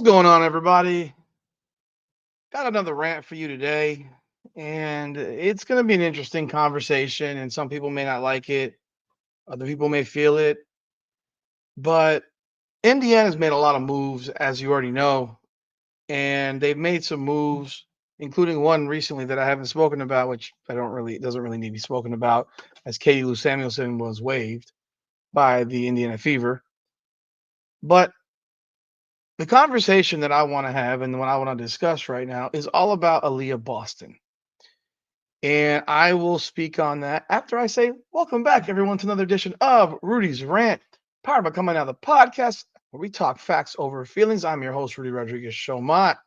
What's going on, everybody? Got another rant for you today, and it's going to be an interesting conversation. And some people may not like it, other people may feel it. But Indiana's made a lot of moves, as you already know, and they've made some moves, including one recently that I haven't spoken about, which I don't really doesn't really need to be spoken about, as Katie Lou Samuelson was waived by the Indiana Fever. But the conversation that I want to have and what I want to discuss right now is all about Aliyah Boston. And I will speak on that after I say, welcome back, everyone, to another edition of Rudy's Rant, powered by Coming Out of the Podcast, where we talk facts over feelings. I'm your host, Rudy Rodriguez Showmont,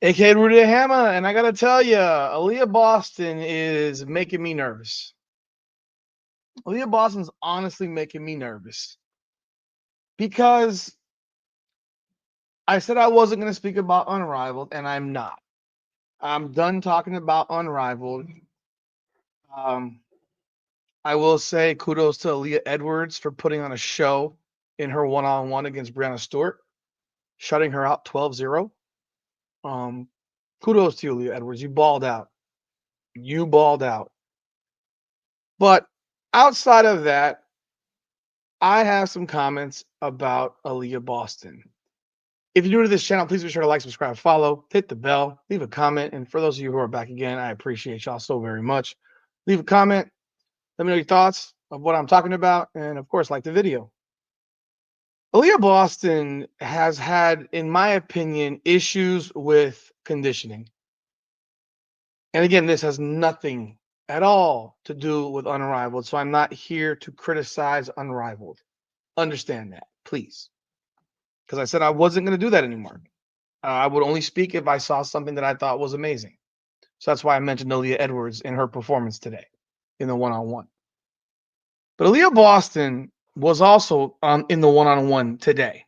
aka Rudy the Hammer. And I got to tell you, Aliyah Boston is making me nervous. Aliyah Boston's honestly making me nervous because I said I wasn't going to speak about Unrivaled, and I'm not. I'm done talking about Unrivaled. Um, I will say kudos to Aaliyah Edwards for putting on a show in her one-on-one against Brianna Stewart, shutting her out 12-0. Kudos to you, Aaliyah Edwards. You balled out. You balled out. But outside of that, I have some comments about Aliyah Boston. If you're new to this channel, please be sure to like, subscribe, follow, hit the bell, leave a comment. And for those of you who are back again, I appreciate y'all so very much. Leave a comment. Let me know your thoughts of what I'm talking about. And of course, like the video. Aliyah Boston has had, in my opinion, issues with conditioning. And again, this has nothing at all to do with Unrivaled. So I'm not here to criticize Unrivaled. Understand that, please. Because I said I wasn't going to do that anymore. I would only speak if I saw something that I thought was amazing. So that's why I mentioned Aliyah Edwards in her performance today in the one-on-one. But Aliyah Boston was also in the one-on-one today.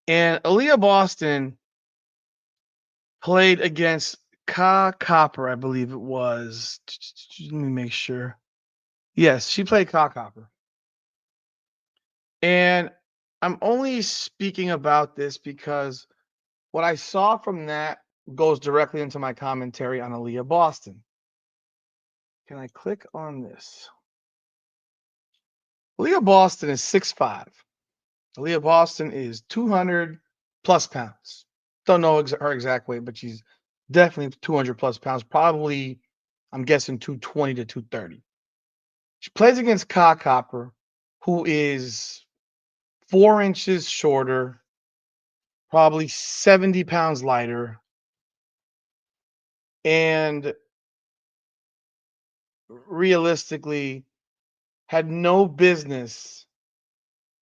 And Aliyah Boston played against Ka Copper, I believe it was. Let me make sure. Yes, she played Ka Copper. And I'm only speaking about this because what I saw from that goes directly into my commentary on Aliyah Boston. Can I click on this? Aliyah Boston is 6'5". Aliyah Boston is 200 plus pounds. Don't know her exact weight, but she's definitely 200 plus pounds. Probably, I'm guessing 220 to 230. She plays against Ka Copper, who is 4 inches shorter, probably 70 pounds lighter, and realistically had no business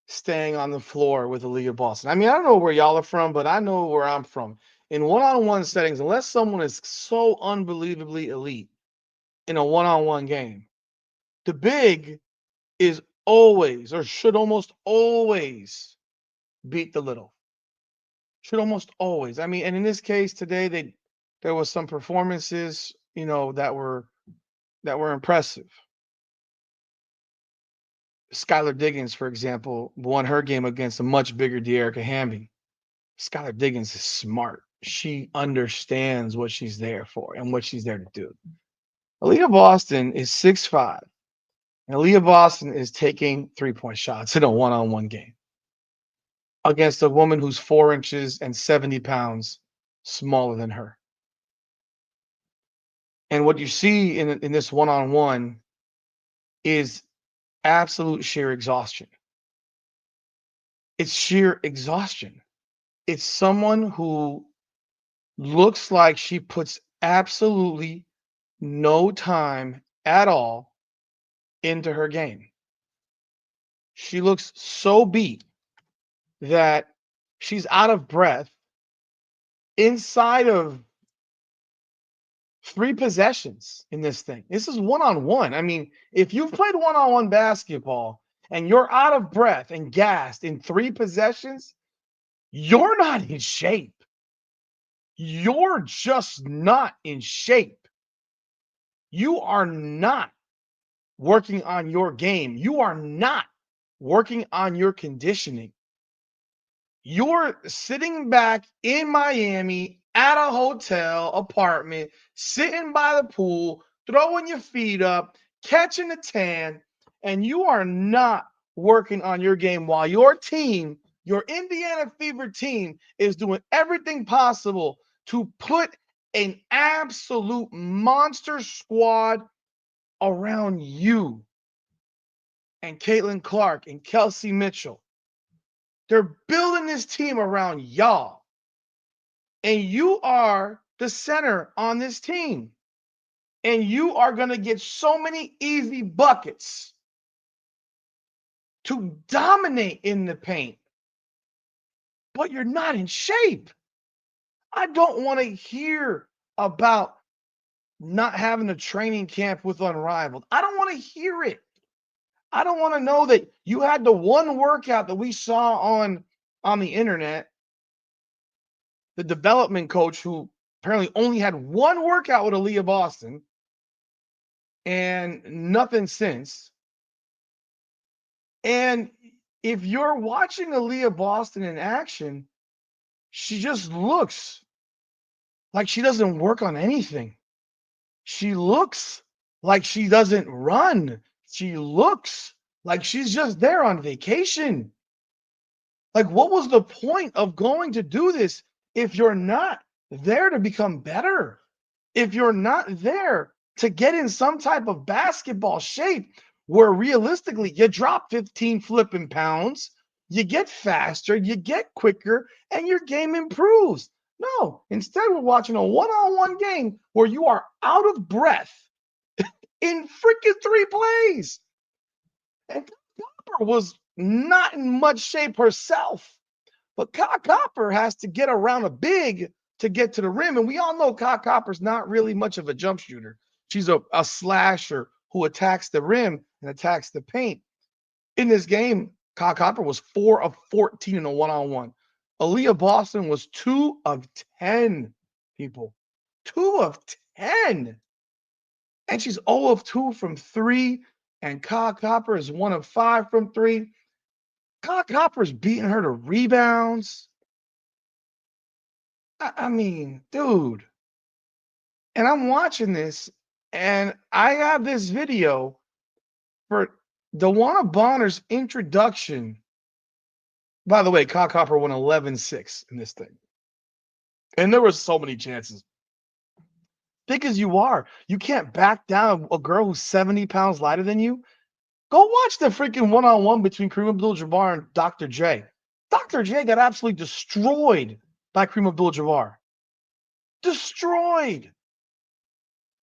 staying on the floor with Aliyah Boston. I mean, I don't know where y'all are from, but I know where I'm from. In one-on-one settings, unless someone is so unbelievably elite in a one-on-one game, the big is always or should almost always beat the little. Should almost always. I mean, and in this case today, there was some performances, that were impressive. Skylar Diggins, for example, won her game against a much bigger De'Erica Hamby. Skylar Diggins is smart. She understands what she's there for and what she's there to do. Aliyah Boston is 6'5", and Aliyah Boston is taking three-point shots in a one-on-one game against a woman who's 4 inches and 70 pounds smaller than her. And what you see in this one-on-one is absolute sheer exhaustion. It's sheer exhaustion. It's someone who looks like she puts absolutely no time at all into her game. She looks so beat that she's out of breath inside of 3 possessions in this thing. This is one-on-one. I mean, if you've played one-on-one basketball and you're out of breath and gassed in 3 possessions, you're not in shape. You're just not in shape. You are not working on your game. You are not working on your conditioning. You're sitting back in Miami at a hotel apartment, sitting by the pool, throwing your feet up, catching a tan, and you are not working on your game while your team, your Indiana Fever team, is doing everything possible to put an absolute monster squad around you and Caitlin Clark and Kelsey Mitchell. They're building this team around y'all, and you are the center on this team, and you are going to get so many easy buckets to dominate in the paint, but you're not in shape. I don't want to hear about not having a training camp with Unrivaled. I don't want to hear it. I don't want to know that you had the one workout that we saw on the internet, the development coach who apparently only had one workout with Aliyah Boston and nothing since. And if you're watching Aliyah Boston in action, she just looks like she doesn't work on anything. She looks like she doesn't run. She looks like she's just there on vacation. Like, what was the point of going to do this if you're not there to become better? If you're not there to get in some type of basketball shape where realistically you drop 15 flipping pounds, you get faster, you get quicker, and your game improves. No, instead, we're watching a one on one game where you are out of breath in freaking 3 plays. And Copper was not in much shape herself. But Kai Copper has to get around a big to get to the rim. And we all know Kai Copper's not really much of a jump shooter. She's a slasher who attacks the rim and attacks the paint. In this game, Kai Copper was 4 of 14 in a one-on-one. Aliyah Boston was 2 of 10, people. 2 of 10. And she's 0 of 2 from 3. And Kai Copper is 1 of 5 from 3. Kai Copper's beating her to rebounds. I mean, dude. And I'm watching this, and I have this video for DeWanna Bonner's introduction. By the way, Kyle Copper won 11-6 in this thing. And there were so many chances. Thick as you are, you can't back down a girl who's 70 pounds lighter than you. Go watch the freaking one-on-one between Kareem Abdul-Jabbar and Dr. J. Dr. J got absolutely destroyed by Kareem Abdul-Jabbar. Destroyed.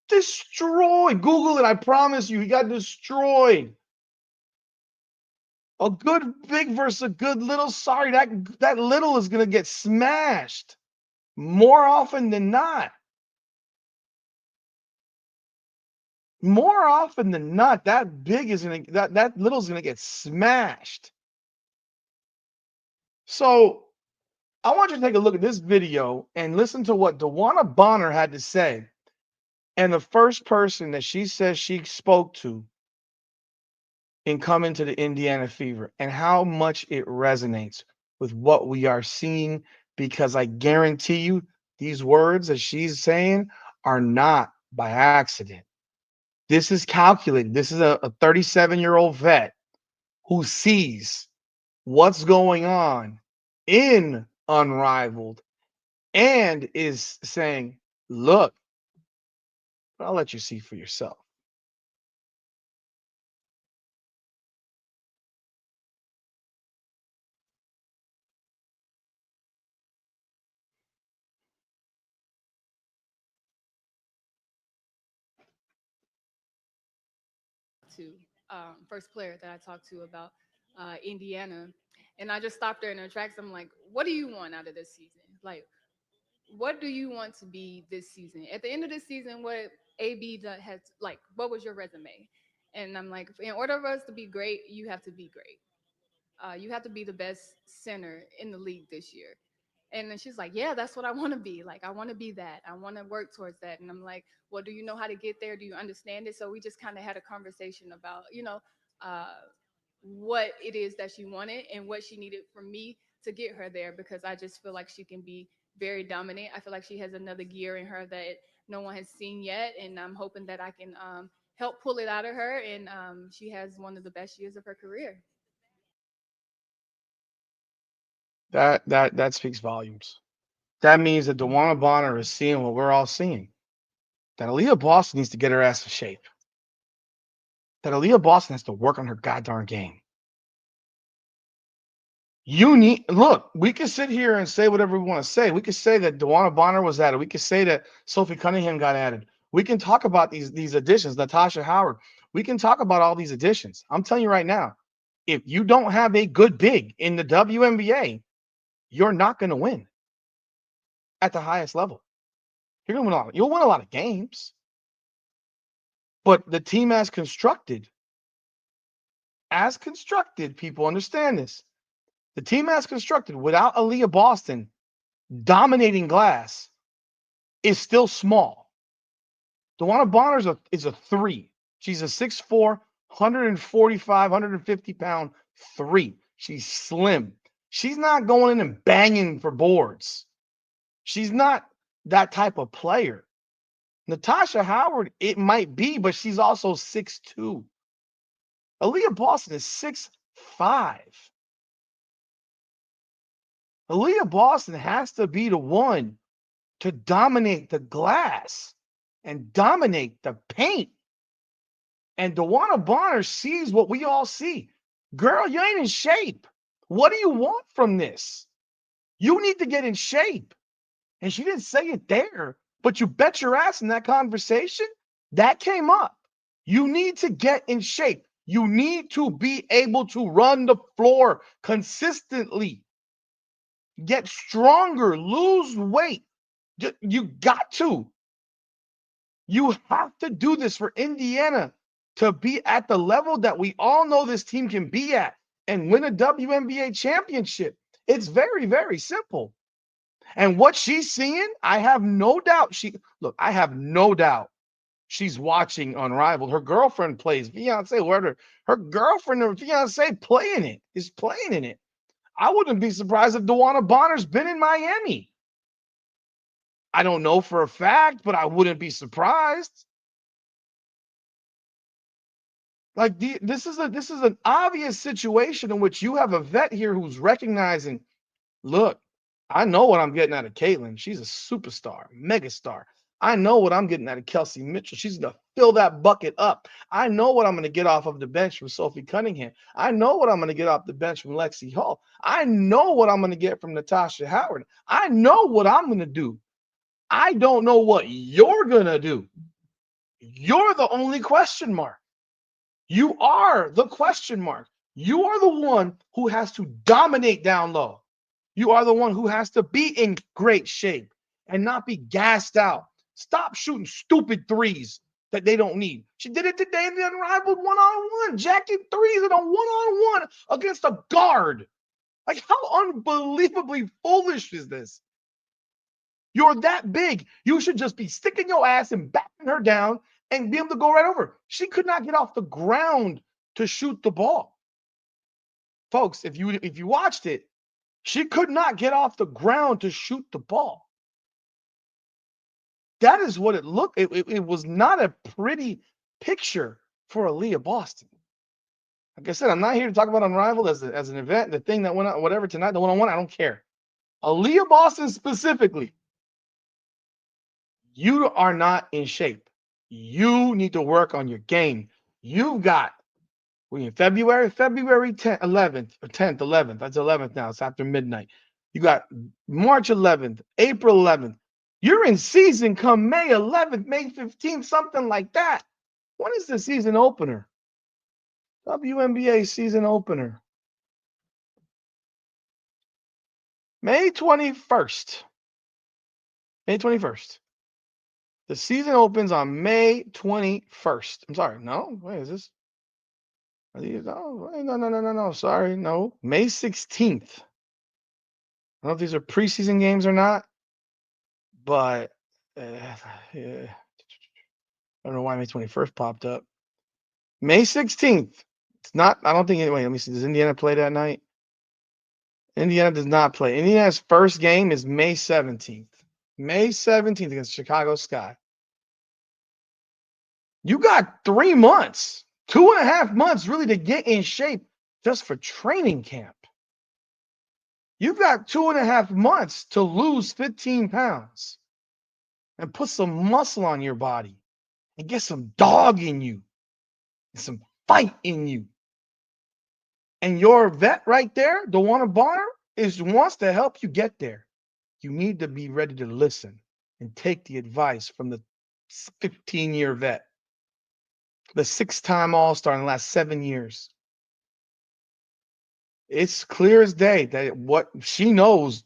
Destroyed. Google it. I promise you, he got destroyed. A good big versus a good little. Sorry, that little is gonna get smashed more often than not. More often than not, that big is gonna that little is gonna get smashed. So I want you to take a look at this video and listen to what DeWanna Bonner had to say. And the first person that she says she spoke to in coming to the Indiana Fever and how much it resonates with what we are seeing, because I guarantee you these words that she's saying are not by accident. This is calculated. This is a 37-year-old vet who sees what's going on in Unrivaled and is saying, look, I'll let you see for yourself. To first player that I talked to about Indiana, and I just stopped her in her tracks. I'm like, "What do you want out of this season? Like, what do you want to be this season? At the end of this season, what has like? What was your resume?" And I'm like, in order for us to be great, you have to be great. You have to be the best center in the league this year. And then she's like, yeah, that's what I want to be. Like, I want to be that. I want to work towards that. And I'm like, well, do you know how to get there? Do you understand it? So we just kind of had a conversation about, uh, what it is that she wanted and what she needed from me to get her there, because I just feel like she can be very dominant. I feel like she has another gear in her that no one has seen yet, and I'm hoping that I can help pull it out of her, and she has one of the best years of her career. That speaks volumes. That means that DeWanna Bonner is seeing what we're all seeing. That Aliyah Boston needs to get her ass in shape. That Aliyah Boston has to work on her goddamn game. You need look. We can sit here and say whatever we want to say. We could say that DeWanna Bonner was added. We could say that Sophie Cunningham got added. We can talk about these additions. Natasha Howard. We can talk about all these additions. I'm telling you right now, if you don't have a good big in the WNBA, you're not going to win at the highest level. You're going to win a lot. You'll win a lot of games, but the team as constructed, people understand this. The team as constructed without Aliyah Boston dominating glass is still small. DeWanna Bonner is a 3. She's a 6'4", 145, 150-pound 3. She's slim. She's not going in and banging for boards. She's not that type of player. Natasha Howard, it might be, but she's also 6'2". Aliyah Boston is 6'5". Aliyah Boston has to be the one to dominate the glass and dominate the paint. And DeWanna Bonner sees what we all see. Girl, you ain't in shape. What do you want from this? You need to get in shape. And she didn't say it there, but you bet your ass in that conversation, that came up. You need to get in shape. You need to be able to run the floor consistently. Get stronger, lose weight. You got to. You have to do this for Indiana to be at the level that we all know this team can be at and win a WNBA championship. It's very, very simple. And what she's seeing, I have no doubt. I have no doubt she's watching Unrivaled. Her girlfriend plays fiance, where her girlfriend or fiance is playing in it. I wouldn't be surprised if DeWanna Bonner's been in Miami. I don't know for a fact, but I wouldn't be surprised. Like this is an obvious situation in which you have a vet here who's recognizing, look, I know what I'm getting out of Caitlin. She's a superstar, megastar. I know what I'm getting out of Kelsey Mitchell. She's going to fill that bucket up. I know what I'm going to get off of the bench from Sophie Cunningham. I know what I'm going to get off the bench from Lexi Hall. I know what I'm going to get from Natasha Howard. I know what I'm going to do. I don't know what you're going to do. You're the only question mark. You are the question mark. You are the one who has to dominate down low. You are the one who has to be in great shape and not be gassed out. Stop shooting stupid threes that they don't need. She did it today in the unrivaled one-on-one, jacking threes in a one-on-one against a guard. Like, how unbelievably foolish is this? You're that big. You should just be sticking your ass and backing her down and be able to go right over. She could not get off the ground to shoot the ball. Folks, if you watched it, she could not get off the ground to shoot the ball. That is what it looked. It was not a pretty picture for Aliyah Boston. Like I said, I'm not here to talk about Unrivaled as an event, the thing that went on, whatever tonight, the one-on-one. I don't care. Aliyah Boston specifically, you are not in shape. You need to work on your game. You've got, we're in February 10th, 11th, or 10th, 11th. That's 11th now. It's after midnight. You got March 11th, April 11th. You're in season come May 11th, May 15th, something like that. When is the season opener? WNBA season opener. May 21st. May 21st. The season opens on May 21st. I'm sorry. No, wait, is this? No. Sorry. No. May 16th. I don't know if these are preseason games or not, but yeah. I don't know why May 21st popped up. May 16th. It's not, I don't think, anyway, let me see. Does Indiana play that night? Indiana does not play. Indiana's first game is May 17th. May 17th against Chicago Sky. You got 3 months, 2.5 months really to get in shape just for training camp. You've got 2.5 months to lose 15 pounds and put some muscle on your body and get some dog in you and some fight in you. And your vet right there, DeWanna Bonner, wants to help you get there. You need to be ready to listen and take the advice from the 15-year vet, the 6-time All-Star in the last 7 years. It's clear as day that what she knows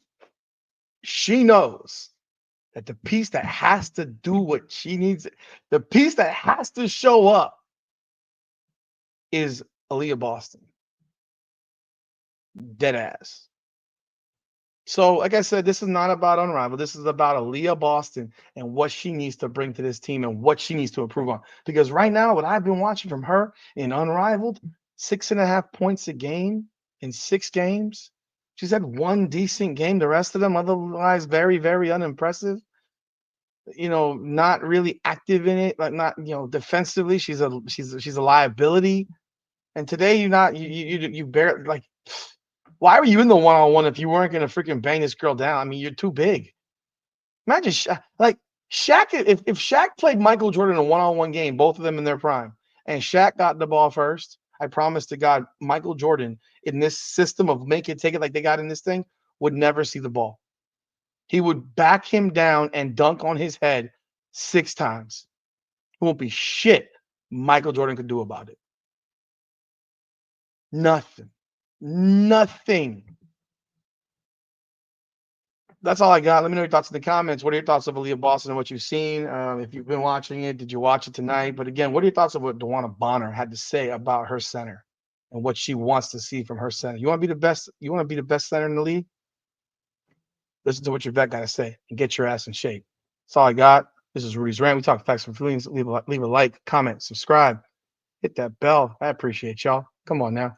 that the piece that has to do what she needs, the piece that has to show up is Aliyah Boston. Dead ass. So, like I said, this is not about Unrivaled. This is about Aliyah Boston and what she needs to bring to this team and what she needs to improve on. Because right now, what I've been watching from her in Unrivaled, 6.5 points a game in 6 games. She's had one decent game. The rest of them, otherwise, very, very unimpressive. Not really active in it, like not defensively. She's a liability. And today you barely like. Why were you in the one-on-one if you weren't gonna freaking bang this girl down? I mean, you're too big. Imagine like Shaq. If Shaq played Michael Jordan in a one-on-one game, both of them in their prime, and Shaq got the ball first, I promise to God, Michael Jordan in this system of make it take it like they got in this thing would never see the ball. He would back him down and dunk on his head 6 times. It won't be shit Michael Jordan could do about it. Nothing. Nothing. That's all I got. Let me know your thoughts in the comments. What are your thoughts of Aliyah Boston and what you've seen? If you've been watching it, did you watch it tonight? But again, what are your thoughts of what DeWanna Bonner had to say about her center and what she wants to see from her center? You want to be the best? You want to be the best center in the league? Listen to what your vet got to say and get your ass in shape. That's all I got. This is Rudy's Rant. We talk facts and feelings. Leave a like, comment, subscribe, hit that bell. I appreciate y'all. Come on now.